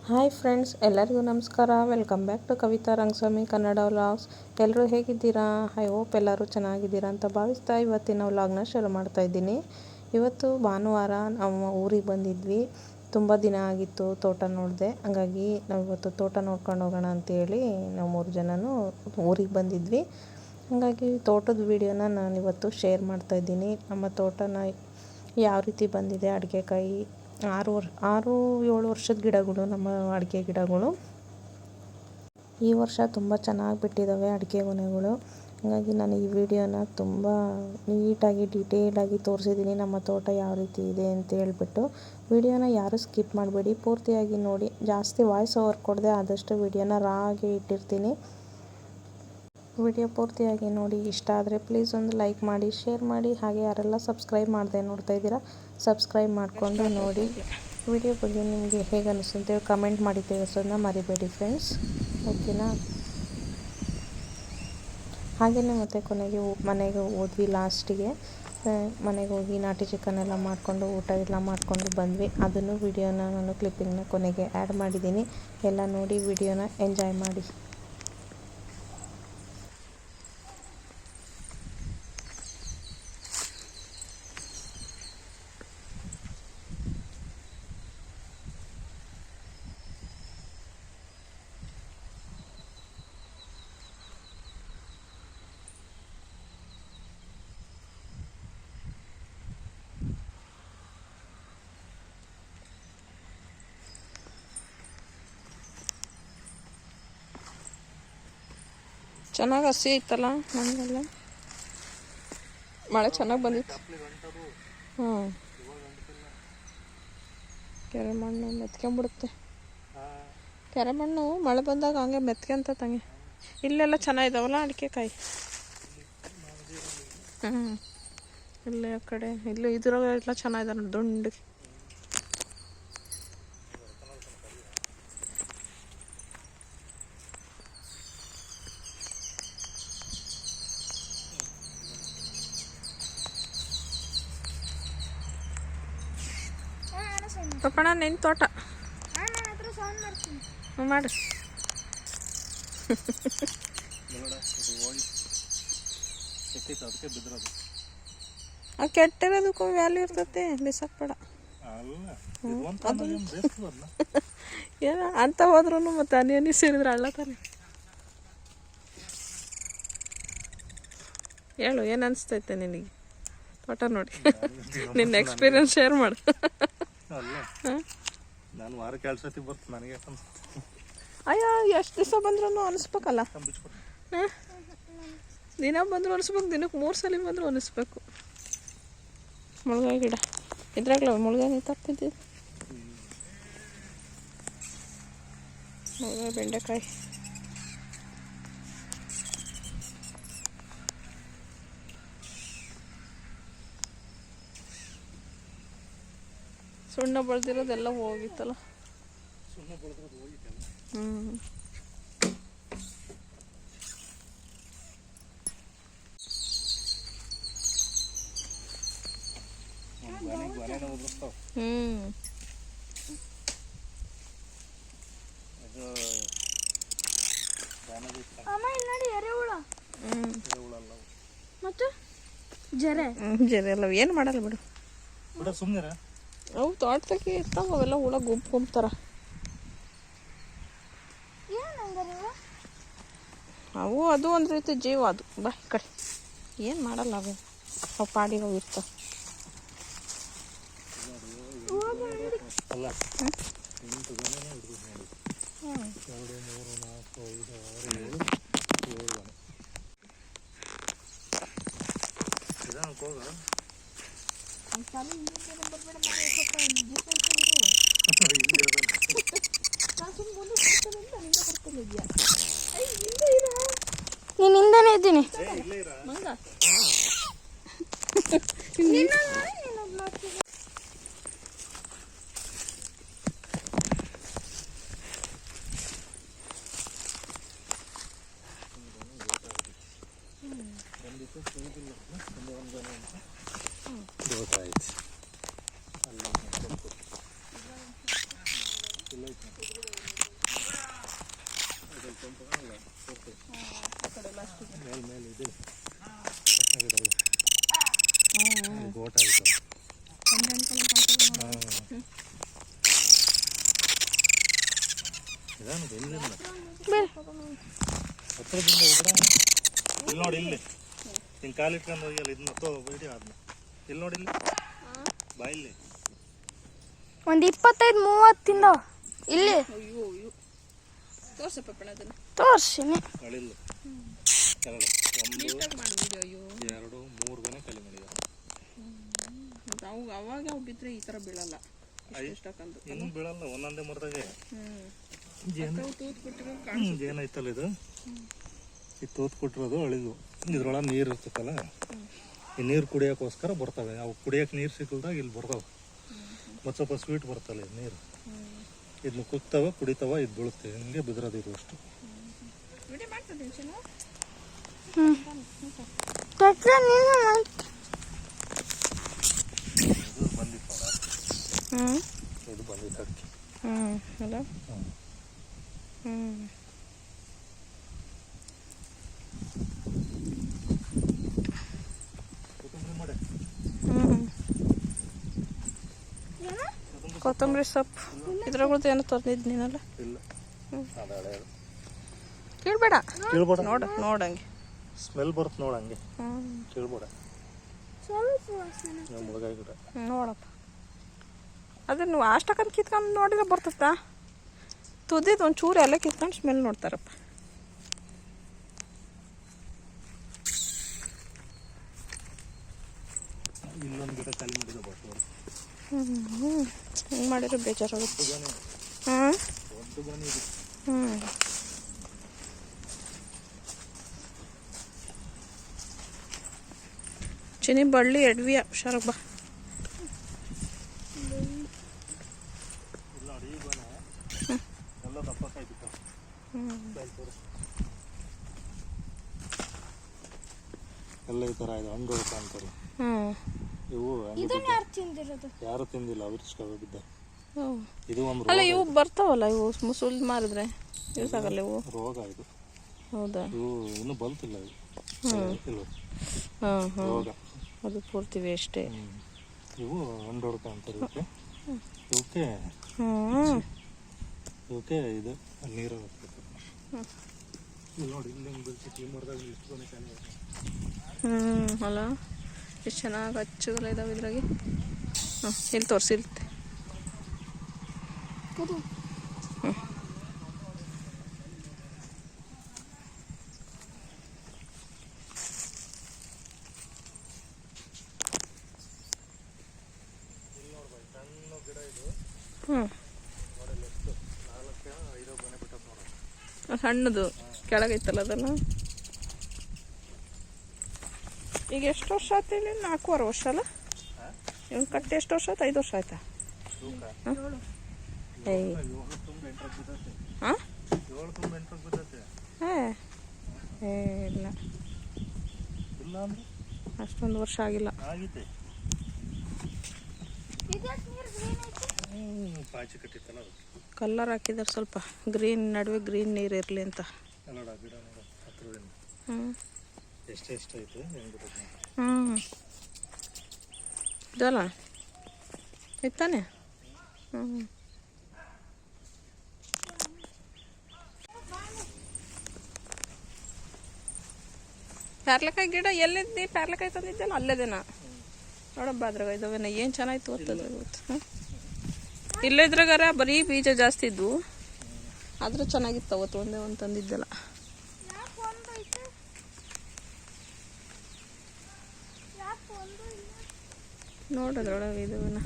Hi friends, ಎಲ್ಲರಿಗೂ ನಮಸ್ಕಾರ. Welcome back to Kavitha Rangaswamy Kannada vlogs. ಎಲ್ಲರೂ ಹೇಗಿದ್ದೀರಾ? ಐ ಹೋಪ್ ಎಲ್ಲರೂ ಚೆನ್ನಾಗಿದ್ದೀರಾ ಅಂತ ಭಾವಿಸ್ತಾ ಇವತ್ತಿನ ವ್ಲಾಗ್ನ ಶುರು ಮಾಡ್ತಾ ಇದ್ದೀನಿ. ಇವತ್ತು ಭಾನುವಾರ ನಾವು ಊರಿಗೆ ಬಂದಿದ್ವಿ. ತುಂಬ ದಿನ ಆಗಿತ್ತು ತೋಟ ನೋಡಿದೆ. ಹಾಗಾಗಿ ನಾವು ಇವತ್ತು ತೋಟ ನೋಡ್ಕೊಂಡು ಹೋಗೋಣ ಅಂತೇಳಿ ನಾವು 3 ಜನನೂ ಊರಿಗೆ ಬಂದಿದ್ವಿ. ಹಾಗಾಗಿ ತೋಟದ ವೀಡಿಯೋನ ನಾನಿವತ್ತು ಶೇರ್ ಮಾಡ್ತಾಯಿದ್ದೀನಿ. ನಮ್ಮ ತೋಟನ ಯಾವ ರೀತಿ ಬಂದಿದೆ, ಅಡಿಕೆಕಾಯಿ 6-7 ವರ್ಷದ ಗಿಡಗಳು ನಮ್ಮ ಅಡಿಕೆ ಗಿಡಗಳು. ಈ ವರ್ಷ ತುಂಬ ಚೆನ್ನಾಗಿ ಬಿಟ್ಟಿದ್ದಾವೆ ಅಡಿಕೆ ಗೊನೆಗಳು. ಹಾಗಾಗಿ ನಾನು ಈ ವಿಡಿಯೋನ ತುಂಬ ನೀಟಾಗಿ ಡೀಟೇಲಾಗಿ ತೋರಿಸಿದ್ದೀನಿ, ನಮ್ಮ ತೋಟ ಯಾವ ರೀತಿ ಇದೆ ಅಂತ ಹೇಳ್ಬಿಟ್ಟು. ವಿಡಿಯೋನ ಯಾರು ಸ್ಕಿಪ್ ಮಾಡಬೇಡಿ, ಪೂರ್ತಿಯಾಗಿ ನೋಡಿ. ಜಾಸ್ತಿ ವಾಯ್ಸ್ ಓವರ್ ಕೊಡದೆ ಆದಷ್ಟು ವಿಡಿಯೋನ ರಾ ಆಗಿ ಇಟ್ಟಿರ್ತೀನಿ. ವಿಡಿಯೋ ಪೂರ್ತಿಯಾಗಿ ನೋಡಿ. ಇಷ್ಟ ಆದರೆ ಪ್ಲೀಸ್ ಒಂದು ಲೈಕ್ ಮಾಡಿ, ಶೇರ್ ಮಾಡಿ. ಹಾಗೆ ಯಾರೆಲ್ಲ ಸಬ್ಸ್ಕ್ರೈಬ್ ಮಾಡದೆ ನೋಡ್ತಾ ಇದ್ದೀರಾ, ಸಬ್ಸ್ಕ್ರೈಬ್ ಮಾಡಿಕೊಂಡು ನೋಡಿ. ವಿಡಿಯೋ ಬಗ್ಗೆ ನಿಮಗೆ ಹೇಗೆ ಅನಿಸ್ತು ಅಂತೇಳಿ ಕಮೆಂಟ್ ಮಾಡಿ ತಿಳಿಸೋದನ್ನ ಮರಿಬೇಡಿ ಫ್ರೆಂಡ್ಸ್, ಓಕೆನಾ? ಹಾಗೆಯೇ ಮತ್ತೆ ಕೊನೆಗೆ ಮನೆಗೆ ಹೋದ್ವಿ. ಲಾಸ್ಟಿಗೆ ಮನೆಗೆ ಹೋಗಿ ನಾಟಿ ಚಿಕನ್ ಎಲ್ಲ ಮಾಡಿಕೊಂಡು ಊಟ ಎಲ್ಲ ಮಾಡಿಕೊಂಡು ಬಂದ್ವಿ. ಅದನ್ನು ವಿಡಿಯೋನ ನಾನು ಕ್ಲಿಪ್ಪಿಂಗ್ನ ಕೊನೆಗೆ ಆ್ಯಡ್ ಮಾಡಿದ್ದೀನಿ. ಎಲ್ಲ ನೋಡಿ ವಿಡಿಯೋನ ಎಂಜಾಯ್ ಮಾಡಿ. ಚೆನ್ನಾಗಿ ಹಸಿ ಐತಲ್ಲ ಮಣ್ಣೆಲ್ಲ, ಮಳೆ ಚೆನ್ನಾಗಿ ಬಂದಿತ್ತು. ಕೆರೆ ಮಣ್ಣು ಮೆತ್ಕೊಂಡ್ಬಿಡುತ್ತೆ. ಕೆರೆ ಮಣ್ಣು ಮಳೆ ಬಂದಾಗ ಹಂಗೆ ಮೆತ್ಕೊಂತ ತಂಗೆ. ಇಲ್ಲೆಲ್ಲ ಚೆನ್ನಾಗಿದ್ದಾವಲ್ಲ ಅಡಿಕೆಕಾಯಿ. ಇಲ್ಲೇ ಆ ಕಡೆ ಇಲ್ಲೂ ಇದ್ರಾಗೆಲ್ಲ ಚೆನ್ನಾಗಿದ್ದಾವೆ ನೋಡಿ, ದುಂಡು. ಪಪ್ಪಣ್ಣ ನಿನ್ನ ತೋಟ ಮಾಡು. ಕೆಟ್ಟಿರೋದಕ್ಕೂ ವ್ಯಾಲ್ಯೂ ಇರ್ತತೆ, ಬಿಸಾಕ್ಬೇಡ. ಏನ ಅಂತ ಹೋದ್ರೂ ಮತ್ತೆ ಹನಿ ಸೇರಿದ್ರೆ ಹಳ್ಳ ತಾನೆ. ಹೇಳು, ಏನು ಅನಿಸ್ತೈತೆ ನಿನಗೆ ತೋಟ ನೋಡಿ? ನಿನ್ನ ಎಕ್ಸ್ಪೀರಿಯನ್ಸ್ ಶೇರ್ ಮಾಡು. ನಾನು ವಾರಕ್ಕೆ 2 ಸತಿ ಬರ್ತೀನಿ, ನನಗೆ ಅಯ್ಯೋ ಎಷ್ಟು ದಿವಸ ಬಂದ್ರೂ ಅನಿಸ್ಬೇಕಲ್ಲ. ದಿನ ಬಂದರೂ ಅನಿಸ್ಬೇಕು, ದಿನಕ್ಕೆ 3 ಸಲ ಬಂದರೂ ಅನಿಸ್ಬೇಕು. ಮುಳ್ಗಾಯಿ ಗಿಡ ಇದ್ರಾಗ್ಲ ಮುಳ್ಗಾಯಿ ತಪ್ಪಿದ್ದಿದ್ದು, ಮುಳ್ಗಾಯಿ ಬೆಂಡೆಕಾಯಿ. ಸುಣ್ಣ ಬೆಳೆದಿರೋದೆಲ್ಲ ಹೋಗಿತ್ತಲ್ಲ. ಜರೆ ಅಲ್ಲ, ಏನು ಮಾಡಲ್ಲ ಬಿಡು. ಅವು ತೋಟದಾಗೆ ಇರ್ತಾವ, ಅವೆಲ್ಲ ಹುಳ ಗುಂಪುಂಬ್ತಾರ. ಅವು ಅದು ಒಂದು ರೀತಿ ಜೀವ. ಅದು ಬಾ ಈ ಕಡೆ, ಏನು ಮಾಡಲ್ಲ ಅವು, ಅವು ಪಾಡಿಗೆ ಅವು ಇರ್ತಾವ. ನೀನಿಂದನೇ ಇದ್ದೀನಿ. ಮೇಲೆ ಇದೆ ಗೋಟ ಆಯ್ತು. ಇದಾನು ಎಲ್ಲಿಂದ ಹತ್ರದಿಂದ ಹೋಗ್ರ ಇಲ್ಲಿ ನೋಡಿ, ಇಲ್ಲಿ ಹಿಂಗೆ ಕಾಲಿಟ್ಕೊಂಡು ಹೋಗಿಲ್ಲ ಇದನ್ನ ಬಿಡಿ ಅದನ್ನ ಇಲ್ಲಿ ನೋಡಿ, ಇಲ್ಲಿ ಬಾ, ಇಲ್ಲಿ ಒಂದು 25-30 ಇಲ್ಲಿ ತೋರ್ಸಿನಿ. ಅಳಿಲ್ಲು ಎರಡು 1-2-3 ಗನೆ ಕಲಿ ಮಾಡಿದ್ದಾರೆ. ಅವಾಗ ಅವು ಬಿದ್ದರೆ ಈ ಥರ ಬೀಳಲ್ಲ, ಇನ್ನೂ ಬೀಳಲ್ಲ, ಒಂದೊಂದೇ ಮರದಾಗೆ ಏನೈತಲ್ಲ ಇದು, ಈ ತೂತ್ ಕೊಟ್ಟಿರೋದು ಅಳಿಲು. ಇದ್ರೊಳಗೆ ನೀರು ಇರ್ತೈತಲ್ಲ, ಈ ನೀರು ಕುಡಿಯೋಕ್ಕೋಸ್ಕರ ಬರ್ತವೆ. ಅವು ಕುಡಿಯೋಕೆ ನೀರು ಸಿಕ್ಕಲ್ದಾಗ ಇಲ್ಲಿ ಬರ್ತಾವೆ. ಮತ್ತು ಸ್ವಲ್ಪ ಸ್ವೀಟ್ ಬರ್ತಲ್ಲ ಇದು ನೀರು, ಇದನ್ನ ಕುಗ್ತಾವ, ಕುಡಿತಾವ, ಇದು ಬೀಳುತ್ತೆ. ಹಿಂಗೆ ಬಿದ್ರದು ಇದು ಅಷ್ಟು. ಇದು ಬಂದಿತ್ತು, ಇದು ಬಂದಿತ್ತು ಅಕ್ಕಿ. ಅಲ್ಲ ಕೊತ್ತಂಬರಿ ಸೊಪ್ಪು ಇದ್ರಾಗಳ್ದು ಏನೋ ತಂದಿದ್ದು ನೀನಲ್ಲ. ಇಲ್ಲ, ಅದು ಹಳೆಯದು. ಕೇಳಬೇಡ, ಕೇಳ್ಬೇಡ, ನೋಡಂಗೆ ಸ್ಮೆಲ್ ಬರುತ್ತೆ ನೋಡ, ಹಂಗೆ ಕೇಳ್ಬೇಡ. ಮುಳಗಾಯಿ ಗಿಡ ನೋಡಪ್ಪ, ಅದನ್ನು ಅಷ್ಟಕ್ಕಂತ ಕಿತ್ಕೊಂಡು ನೋಡಿದ್ರೆ ಬರ್ತದ. ತುದಿದು ಒಂಚೂರು ಎಲ್ಲ ಕಿತ್ಕೊಂಡು ಸ್ಮೆಲ್ ನೋಡ್ತಾರಪ್ಪ. ಇಲ್ಲೊಂದು ಗಿಡ ಖಾಲಿ ಮಾಡಿದ ಬರ್ತವ್ರು. ಹಿಂಗೆ ಮಾಡಿದ್ರೆ ಬೇಜಾರಾಗುತ್ತೆ. ದೊಡ್ಡ ಬನಿ ಇದೆ. ಚಿನಿ ಬಳ್ಳಿ ಎಡ್ವಿಯ ಹುಷಾರಾಗ ಬಾ. ನೋಡಿ, ಈ ಬನ ಎಲ್ಲ ದಪ್ಪಕ್ಕಾಯ್ತು. ಎಲ್ಲ ಈ ಥರ ಇದೆ, ಹಣ್ಣು ಅಂತಾರೆ ಇವು. ಯಾರು ತಿಂದಿಲ್ಲ, ಅವರಿಸ್ಕವೆ ಬಿದ್ದ. ಇದು ಒಂದು ಅಲ್ಲ, ಇವು ಬರ್ತಾವಲ್ಲ, ಇವು ಮುಸುಲ್ ಮಾರಿದ್ರೆ ಯೂಸ್ ಆಗಲ್ಲ. ಇವು ರೋಗ ಇದು. ಹೌದಾ? ಇವು ಇನ್ನೂ ಬಲ್ತಿಲ್ಲ ಇವು. ರೋಗ ಅದು ಪೂರ್ತಿ ವೇಸ್ಟೇ. ಇವು ಹಣ್ಣು ಅಂತಾರೆ ಇವಕ್ಕೆ. ಇವಕ್ಕೆ ಇದು ನೀರು ಇಲ್ಲಿ ನೋಡಿ, ಇಲ್ಲಿ ಹೆಂಗೆ ಬೀಳ್ತೈತಿ. ಈ ಮರದಾಗ ಇಷ್ಟು ಕೊನೆ ಖಾಲಿ ಅಲ್ಲ, ಎಷ್ಟು ಚೆನ್ನಾಗಿ ಹಚ್ಚುಗಲ್ಲ ಇದಾವೆ ಇದ್ರಾಗೆ. ಇಲ್ಲಿ ತೋರಿಸಿರುತ್ತೆ. ಸಣ್ಣದು ಕೆಳಗೈತಲ್ಲ ಅದನ್ನು. ಈಗ ಎಷ್ಟು ವರ್ಷ ಆಯ್ತು ಹೇಳಿ? 4-5 ವರ್ಷ ಅಲ್ಲ ಇವನ್ ಕಟ್ಟಿ? ಎಷ್ಟು ವರ್ಷ ಆಯ್ತು? 5 ವರ್ಷ ಆಯ್ತಾ? ಇಲ್ಲ, ಅಷ್ಟೊಂದು ವರ್ಷ ಆಗಿಲ್ಲ. ಕಲ್ಲರ್ ಹಾಕಿದಾರೆ ಸ್ವಲ್ಪ, ಗ್ರೀನ್ ನಡುವೆ ಗ್ರೀನ್ ನೀರು ಇರಲಿ ಅಂತ. ಇದಲ್ಲ ಇತ್ತಾನೆ. ಪ್ಯಾರ್ಲೆಕಾಯಿ ಗಿಡ ಎಲ್ಲಿದ್ದಿ? ಪ್ಯಾರ್ಲೆಕಾಯಿ ತಂದಿದ್ದಲ್ಲ ಅಲ್ಲೇದೇನಾ? ನೋಡಬ್ಬ, ಅದ್ರಾಗ ಇದಾವೇನ ಏನು ಚೆನ್ನಾಗಿತ್ತು ಗೊತ್ತದ ಇವತ್ತು. ಇಲ್ಲದ್ರಾಗಾರ ಬರೀ ಬೀಜ ಜಾಸ್ತಿ ಇದ್ವು, ಆದ್ರೆ ಚೆನ್ನಾಗಿತ್ತು ಅವತ್ತು. ಒಂದೇ ಒಂದು ತಂದಿದ್ದಲ್ಲ. ನೋಡೋದ್ರೊಳಗೆ ಇದಾವೇನ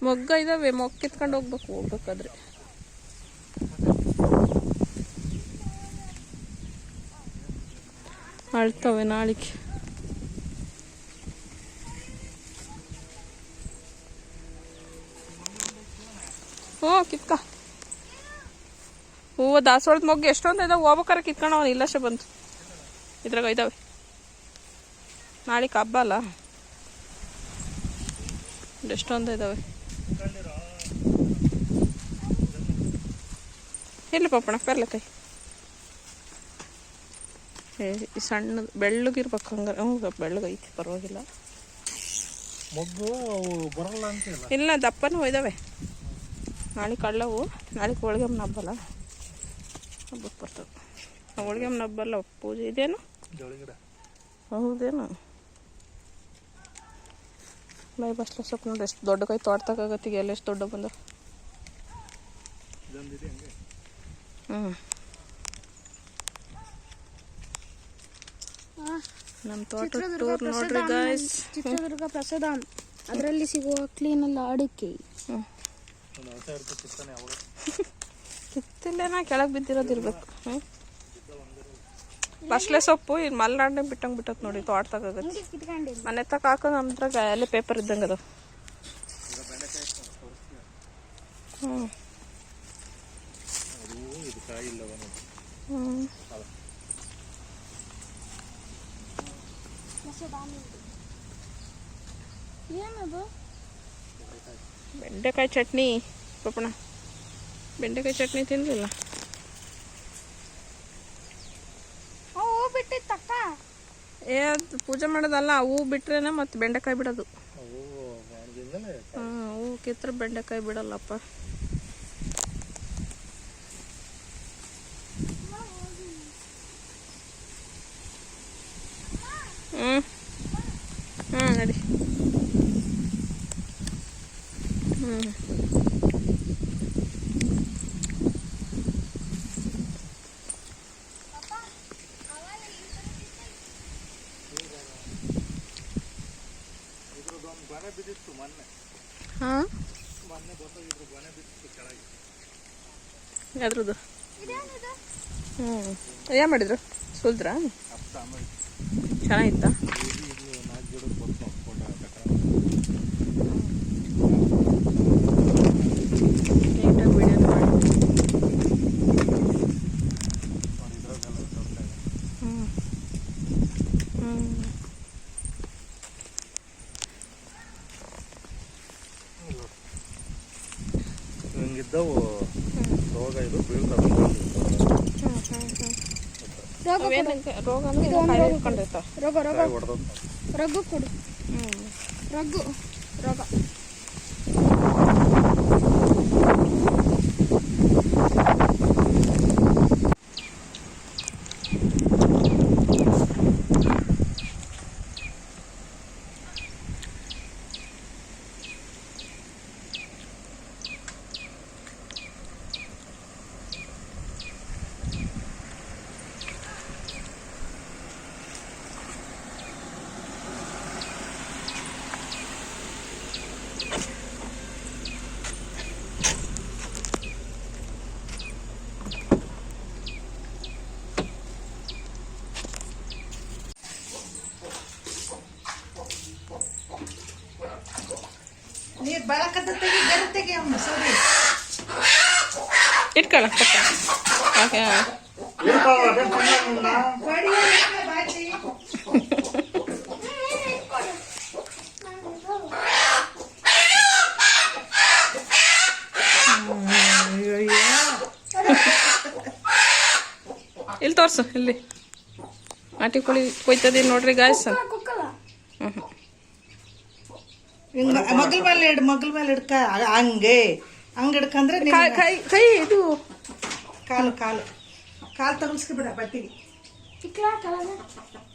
ಮೊಗ್ಗ ಇದಾವೆ. ಮೊಗ್ಗ ಕಿತ್ಕೊಂಡು ಹೋಗ್ಬೇಕಾದ್ರೆ. ಅಳ್ತವೆ ನಾಳಿಗೆ. ಕಿತ್ಕ ಹೂವು ದಾಸವಾಳದ ಮೊಗ್ಗು ಎಷ್ಟೊಂದು ಇದಾವೆ. ಹೋಗ್ಬೇಕಾರೆ ಕಿತ್ಕೊಂಡು ಅವನು ಇಲ್ಲಷ್ಟೇ ಬಂತು. ಇದ್ರಾಗ ಇದಾವೆ. ನಾಳೆಗೆ ಹಬ್ಬ ಅಲ್ಲ, ಎಷ್ಟೊಂದು ಇದಾವೆ. ಇಲ್ಲ ಪಾಪಣ ಪರ್ಲಕಾಯಿ ಈ ಸಣ್ಣ ಬೆಳ್ಳಗಿರ್ಬೇಕು ಹಂಗಾರೆ. ಹ್ಞೂ ಬೆಳ್ಳಗೈತಿ ಪರವಾಗಿಲ್ಲ. ಮೊಗ್ಗು ಅವು ಬರಲ್ಲ ಅಂತಿಲ್ಲ. ಇಲ್ಲ ದಪ್ಪನೂ ಇದ್ದಾವೆ. ನಾಳೆ ಕಳ್ಳವು, ನಾಳೆ ಹೋಳಿಗೆಮ್ಮನ ಹಬ್ಬಲ್ಲ, ಹಬ್ಬಕ್ಕೆ ಬರ್ತವೆ. ಹೋಳಿಗೆಮ್ಮನ ಹಬ್ಬಲ್ಲ, ಪೂಜೆ ಇದೇನು ಜೋಳಿ ಗಿಡ. ಹೌದೇನು. ಬೈ ಬಸ್ಲ ಸೊಪ್ಪು ನೋಡಿ ಎಷ್ಟು ದೊಡ್ಡ ಕೈ ತೋಟದಾಗತ್ತಿಗೆ ಎಲ್ಲ ಎಷ್ಟು ದೊಡ್ಡ ಬಂದ. ಹ್ಞೂ ನಮ್ಮ ತೋಟ ಟೂರ್ ನೋಡ್ರಿ ಗಾಯ್ಸ್. ಚಿತ್ರದುರ್ಗ ಪ್ರಸಾದ ಅದರಲ್ಲಿ ಸಿಗುವ ಕ್ಲೀನಲ್ಲ ಅಡಿಕೆ. ಕಿತ್ತಿಲ್ಲೇನ ಕೆಳಗೆ ಬಿದ್ದಿರೋದಿರ್ಬೇಕು. ಹ್ಞೂ ಬಸ್ಲೆ ಸೊಪ್ಪು ಈಗ ಮಲ್ನಾಡನೆ ಬಿಟ್ಟಂಗೆ ಬಿಟ್ಟತ್ ನೋಡಿ ತೋಟದಾಗತ್ತೆ. ಮನೆ ತಕ ಹಾಕೋದು ನಮ್ದ್ರಾಗ ಅಲ್ಲೇ ಪೇಪರ್ ಇದ್ದಂಗೆ ಅದು. ಹ್ಞೂ ಹ್ಞೂ ಏನದು? ಬೆಂಡೆಕಾಯಿ ಚಟ್ನಿ ಪಪ್ಪಣ. ಬೆಂಡೆಕಾಯಿ ಚಟ್ನಿ ತಿಂದಿಲ್ಲ. ಹೂ ಬಿಟ್ಟಿತ್ತಕ್ಕ. ಅದು ಪೂಜೆ ಮಾಡೋದಲ್ಲ, ಹೂ ಬಿಟ್ರೇನೆ ಮತ್ತು ಬೆಂಡೆಕಾಯಿ ಬಿಡೋದು. ಹೂ ಕಿತ್ತರೆ ಬೆಂಡೆಕಾಯಿ ಬಿಡಲ್ಲಪ್ಪ. ನಡಿ. ಹಾಂ ಅದ್ರದ್ದು. ಏನು ಮಾಡಿದ್ರು? ಸುಲ್ದ್ರಾ? ಚೆನ್ನಾಗಿತ್ತಾ? ನೀಟಾಗಿ ವಿಡಿಯೋ ಮಾಡಿ. ಹಿಂಗಿದ್ದವು ರೋಗ ಇದು ಬೀಳ್ತಾವೆ. ರೋಗ ಅಂದ್ರೆ ಇಟ್ಕೊಂಡಿರ್ತಾವ. ರಘು ಕೊಡು. ರಘು ರೋಗ. ನೀರು ಬೆಳಕತ್ತೆಗೆ ಗರುತ್ತೆಗೆ ಅಮ್ಮ ಸರಿ ಇಟ್ಕೊಳ್ಳ ಓಕೆ. ಇಲ್ಲಿ ತೋರ್ಸು, ಇಲ್ಲಿ ನಾಟಿ ಕೋಳಿ ಕೊಯ್ತದೀನಿ ನೋಡ್ರಿ ಗಾಯ್ಸ್. ಮಗ್ಲ ಮೇಲೆ ಇಡು, ಮಗ್ಲ ಮೇಲೆ ಇಡ್ಕ ಹಂಗೆ ಹಂಗೆ ಹಿಡ್ಕಂದ್ರೆ ಕೈ ಕೈ ಇದು ಕಾಲು ಕಾಲು ಕಾಲು ತಗಲ್ಸ್ಕೊಬಿಡ ಬಟ್ಟಿಗೆ.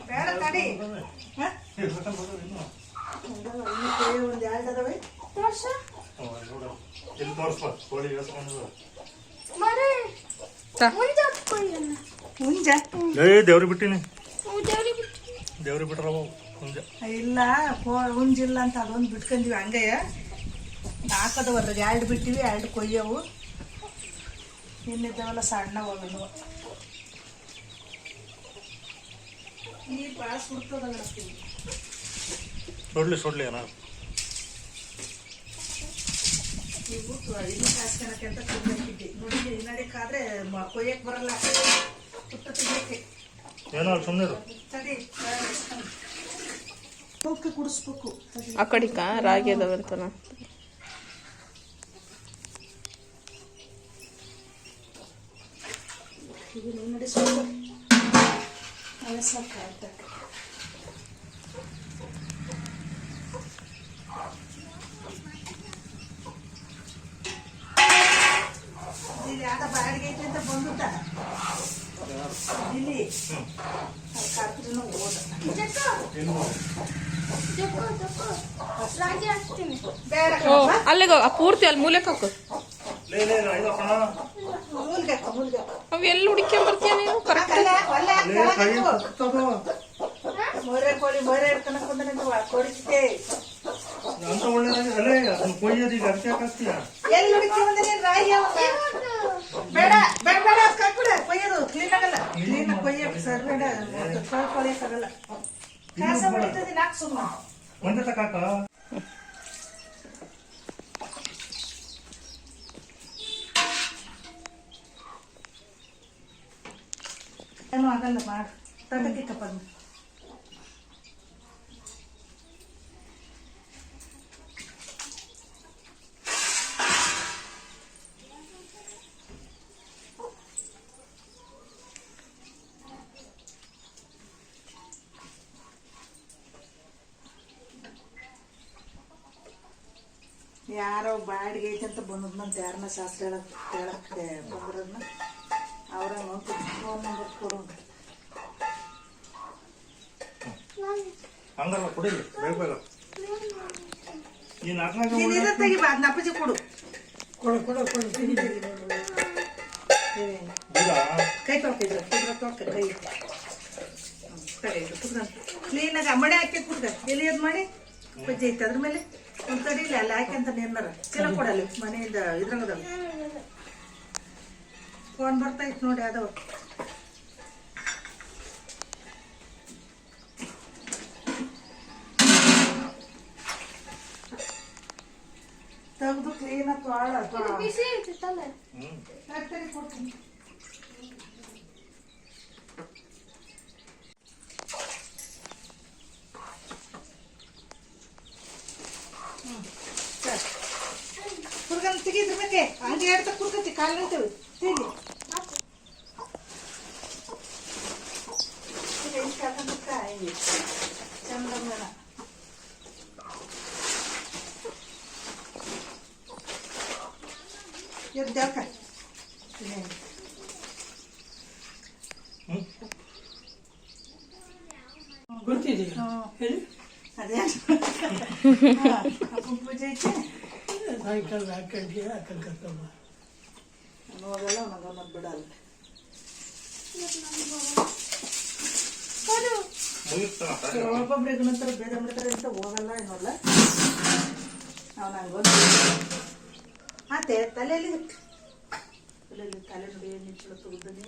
ಬೇಡ ತಡಿ. ಒಂದು ಎರಡು ಅದಾವೆ. ಹುಂಜ ದೇವ್ರಿಗೆ ಬಿಟ್ಟಿನಿ. ದೇವ್ರಿಗೆ ಬಿಟ್ರವ ಹುಂಜ ಇಲ್ಲ, ಹುಂಜಿಲ್ಲ ಅಂತ ಅದೊಂದು ಬಿಟ್ಕೊಂಡಿವಿ. ಹಂಗೆ ನಾಲ್ಕದವರ್ಗ ಎರಡು ಬಿಟ್ಟಿವಿ, ಎರಡು ಕೊಯ್ಯವು. ಇನ್ನಿದ್ದಾವೆಲ್ಲ ಸಣ್ಣ ಹೋಗಲು ನೀರು ಭಾಳ ಸುಡ್ತದ. ಸುಡ್ಲಿ ಅಣ್ಣ. ನೀವು ಇನ್ನು ಕಾಸ್ಕೊಳಕ್ಕೆ ಅಂತ ಕುಡ್ದಾಕಿದ್ದೆ ನೋಡಿ. ನಡಿಕಾದ್ರೆ ಕೊಯ್ಯಕ್ಕೆ ಬರಲ್ಲ, ಪುಟ್ಟ ತೆಗಿಯಕ್ಕೆ. ಏನೋ ಸುಮ್ಮನೆ ತಡಿ ಕುಡಿಸ್ಬೇಕು. ಆ ಕಡಿಕ ರಾಗಿ ಅದಾವಂತನ ಈಗ ನೋಡಿ ಸ್ವಲ್ಪ ಅದೇ ಸಾಕಾಗ್ತದೆ. ಇಲ್ಲಿ ಯಾವ್ದ ಬಾಡಿಗೆ ಐತೆ ಅಂತ ಬಂದುತ್ತ ಇಲ್ಲಿ ಕಾರ್ತಿನ ಹೋದ ಬೇಡ ಅಲ್ಲಿಗೆ ಪೂರ್ತಿ ಅಲ್ಲಿ ಮೂಲೆಗೆ ಹಾಕು. ಅವು ಎಲ್ಲಿ ಹುಡುಕ್ಕೊಂಬರ್ತೀಯ ನೀನು? ಕರೆಕ್ಟ್ ಮೊರೆ ಕೋಳಿ ಮೊರೆ ಹಿಡ್ಕೊಳಕ್ ಬಂದ್ರೆ ಕೊಡಿಸಿದೆ. ಎಲ್ಲಿ ಹುಡುಕಿ ಬಂದ್ರೆ ನೀನು ರಾಯಿ ಬೇಡ ಬೇಡ ಬೇಡ ಕಾಕ್ಬಿಡ. ಕೊಯ್ಯೋದು ಕ್ಲೀನ್ ಆಗಲ್ಲ. ಕ್ಲೀನ್ ಕೊಯ್ಯಕ್ಕೆ ಸರ್ ಬೇಡ, ಕೊಯ್ಯಕ್ಕಾಗಲ್ಲ. ಕಾಸ ಹೊಡಿತದೆ ನಾಲ್ಕು ಸುಮ್ಮನೆ. ಏನೂ ಆಗಲ್ಲ, ಮಾಡು. ತಟಕ್ಕೆ ಕಪ್ಪದು. ಯಾರೋ ಬಾಡಿಗೆ ಐತೆ ಅಂತ ಬಂದದ್ನಂತ ಯಾರನ್ನ ಶಾಸ್ತ್ರ ಹೇಳಕ್ಕೆ ಬಂದ್ರನ್ನ ಅವ್ರ ಫೋನ್ ನಂಬರ್ ಕೊಡು. ಹಂಗಲ್ಲ ಕುಡಿಲಿ ಬೇಗ ಬೇಗ. ನೀನು ಇರೋ ತೆಗಿಬಾ, ಅದನ್ನ ಅಪ್ಪಾಜಿ ಕೊಡು. ಕೊಡು ಕೊಡು ಕೊಡು. ಕೈ ತೊಳ್ಕಿದ್ರು ತೊಳ್ಕ ಕೈ ಕ್ಲೀನಾಗಿ ಅಮ್ಮಡೆ ಹಾಕಿ ಕುಡ್ದ ಎಲ್ಲಿ ಅದು ಮಾಡಿ ಪಜ್ಜಿ ಐತೆ ಅದ್ರ ಮೇಲೆ ಒಂದು ಕಡಿಲ್ಲ ಅಲ್ಲಿ ಹಾಕಂತ ನೀರ್ನಾರ ಚೀಲ ಕೊಡಲ್ಲ ಮನೆಯಿಂದ ಇದ್ರಂಗದವ. ಫೋನ್ ಬರ್ತಾ ಇತ್ತು ನೋಡಿ ಅದವ. ತೆಗ್ದು ಕ್ಲೀನಾಗಿ ಕೊಡ್ತೀನಿ. ಕುರ್ಗನ್ ತೆಗಿದ್ರ ಮೇಲೆ ಹಂಗೆ ಹೇಳ್ತಾ ಕುರ್ಕತಿ ಕಾಲು ನಿಂತೇವೆ ತೆಗಿ. ಚಂದ ಮೇಡ ಎದ್ದಾಕ ಅದೇ ಪೂಜೆ ಐತೆ ಹೋಗಲ್ಲ ಮಗನ ಬಿಡಲ್ಲ. ಒಬ್ಬೊಬ್ರಿಗೆ ನಂತರ ಬೇರೆ ಬಿಡ್ತಾರೆ ಅಂತ ಹೋಗಲ್ಲ ಏನಲ್ಲ. ನಾವು ನಂಗೊಂದು ಮತ್ತೆ ತಲೆಯಲ್ಲಿ ತಲೆ ನೋಡಿ ನಿಚ್ಚಳ ತೆಗ್ದನಿ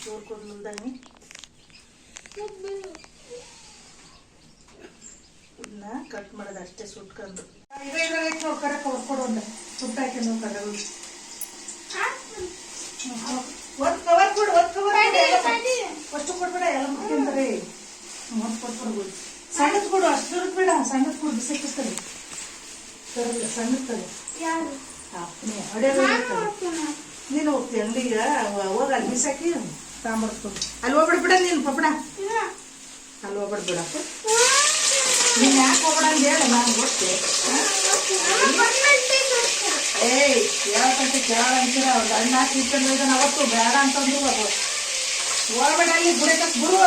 ಜೋರು ಕೊಡ್ಲಲ್ದಾನಿ ಇದನ್ನ ಕಟ್ ಮಾಡೋದು ಅಷ್ಟೇ ಸುಟ್ಕೊಂಡು ಕರಕ ಹೊರ್ಕೊಡು ಅಂದ ಸುಟ್ಟ ಹಾಕಿ ನಾವು ಕರಗಳು ಒಂದು ಕವರ್ ಕೊಡು. ಒಂದು ಕವರ್ ಅಷ್ಟು ಕೊಡ್ಬೇಡ, ಎಲ್ಲ ಮುಟ್ಕೊಂತಾರೆ. ಒಂದು ಕೊಟ್ಬಿಡ್ಬೋದು. ಸಣ್ಣದು ಕೊಡು, ಅಷ್ಟು ಬೇಡ. ಸಣ್ಣದು ಕೊಡು, ಬಿಸಿಕ್ಕಿಸ್ತಾರೆ ಸಣ್ಣದು ನೀನು ಹೋಗ್ತೀಯ ಅಂಗಡಿಗೆ ಹೋಗ ಅಲ್ಲಿ ಬಿಸಾಕಿ ತಾಂಬರ್ಸ್ಕೊಂಡು ಅಲ್ಲಿ ಹೋಗ್ಬಿಡ್ಬಿಡ ನೀನು ಪಪ್ಪಡ. ಅಲ್ಲಿ ಹೋಗ್ಬಿಡ್ಬಿಡ. ನೀನು ಯಾಕೆ ಹೋಗ್ಬೇಡ ಅಂತ ಹೇಳ, ನಾನು ಗೊತ್ತೇ. ಏಯ್ ಯಾಕಂತ ಕೇಳ ಅಂತೀರ ಅವ್ರು ಅಣ್ಣ ಹಾಕಿಕೊಂಡು ಇದನ್ನ ಅವತ್ತು ಬೇಡ ಅಂತಂದ್ರು ಅದು ಹೋಗ್ಬೇಡ ಅಲ್ಲಿ ಬುಡಕತ್ ಗುರು.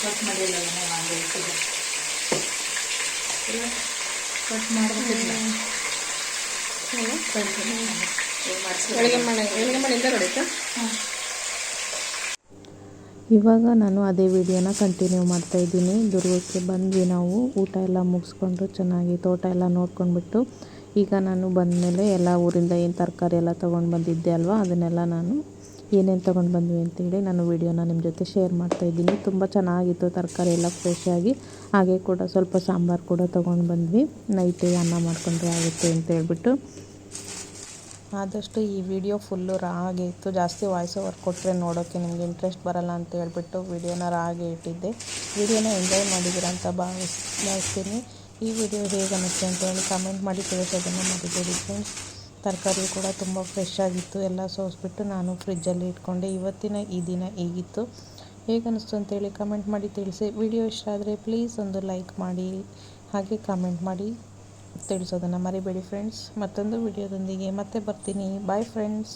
ಕಟ್ ಮಾಡಿಲ್ಲ ಹಂಗೆ ಇಟ್ಟಿದ್ದೆ ಕಟ್ ಮಾಡ್ಬೇಕಿಲ್ಲ. ಇವಾಗ ನಾನು ಅದೇ ವಿಡಿಯೋನ ಕಂಟಿನ್ಯೂ ಮಾಡ್ತಾಯಿದ್ದೀನಿ. ದುರ್ಗಕ್ಕೆ ಬಂದ್ವಿ ನಾವು, ಊಟ ಎಲ್ಲ ಮುಗಿಸ್ಕೊಂಡು ಚೆನ್ನಾಗಿ ತೋಟ ಎಲ್ಲ ನೋಡ್ಕೊಂಡ್ಬಿಟ್ಟು ಈಗ ನಾನು ಬಂದಮೇಲೆ ಎಲ್ಲ ಊರಿಂದ ಏನು ತರಕಾರಿ ಎಲ್ಲ ತೊಗೊಂಡು ಬಂದಿದ್ದೆ ಅಲ್ವಾ, ಅದನ್ನೆಲ್ಲ ನಾನು ಏನೇನು ತೊಗೊಂಡು ಬಂದ್ವಿ ಅಂತೇಳಿ ನಾನು ವಿಡಿಯೋನ ನಿಮ್ಮ ಜೊತೆ ಶೇರ್ ಮಾಡ್ತಾಯಿದ್ದೀನಿ. ತುಂಬ ಚೆನ್ನಾಗಿತ್ತು ತರಕಾರಿ ಎಲ್ಲ ಫ್ರೆಶಾಗಿ. ಹಾಗೆ ಕೂಡ ಸ್ವಲ್ಪ ಸಾಂಬಾರು ಕೂಡ ತೊಗೊಂಡು ಬಂದ್ವಿ, ನೈಟಿಗೆ ಅನ್ನ ಮಾಡ್ಕೊಂಡ್ರೆ ಆಗುತ್ತೆ ಅಂತ ಹೇಳ್ಬಿಟ್ಟು. ಆದಷ್ಟು ಈ ವಿಡಿಯೋ ಫುಲ್ಲು ರಾ ಆಗಿ ಇತ್ತು, ಜಾಸ್ತಿ ವಾಯ್ಸ್ ಓವರ್ ಕೊಟ್ಟರೆ ನೋಡೋಕ್ಕೆ ನಿಮಗೆ ಇಂಟ್ರೆಸ್ಟ್ ಬರಲ್ಲ ಅಂತ ಹೇಳ್ಬಿಟ್ಟು ವಿಡಿಯೋನ ರಾ ಆಗಿ ಇಟ್ಟಿದ್ದೆ. ವಿಡಿಯೋನ ಎಂಜಾಯ್ ಮಾಡಿದ್ದೀರ ಅಂತ ಭಾವಿಸ್ತೀನಿ. ಈ ವಿಡಿಯೋ ಹೇಗೆ ಅನ್ನಿಸ್ತು ಅಂತೇಳಿ ಕಮೆಂಟ್ ಮಾಡಿ ತಿಳಿಸೋದನ್ನು ಮರಿಬೇಡಿ ಫ್ರೆಂಡ್ಸ್. ತರಕಾರಿ ಕೂಡ ತುಂಬ ಫ್ರೆಶ್ ಆಗಿತ್ತು. ಎಲ್ಲ ಸೋಸ್ಬಿಟ್ಟು ನಾನು ಫ್ರಿಜ್ಜಲ್ಲಿ ಇಟ್ಕೊಂಡೆ. ಇವತ್ತಿನ ಈ ದಿನ ಹೀಗಿತ್ತು. ಹೇಗೆ ಅನ್ನಿಸ್ತು ಅಂತೇಳಿ ಕಮೆಂಟ್ ಮಾಡಿ ತಿಳಿಸಿ. ವಿಡಿಯೋ ಇಷ್ಟ ಆದರೆ ಪ್ಲೀಸ್ ಒಂದು ಲೈಕ್ ಮಾಡಿ, ಹಾಗೆ ಕಮೆಂಟ್ ಮಾಡಿ ತಿಳಿಸೋದನ್ನು ಮರಿಬೇಡಿ ಫ್ರೆಂಡ್ಸ್. ಮತ್ತೊಂದು ವಿಡಿಯೋದೊಂದಿಗೆ ಮತ್ತೆ ಬರ್ತೀನಿ. Bye friends.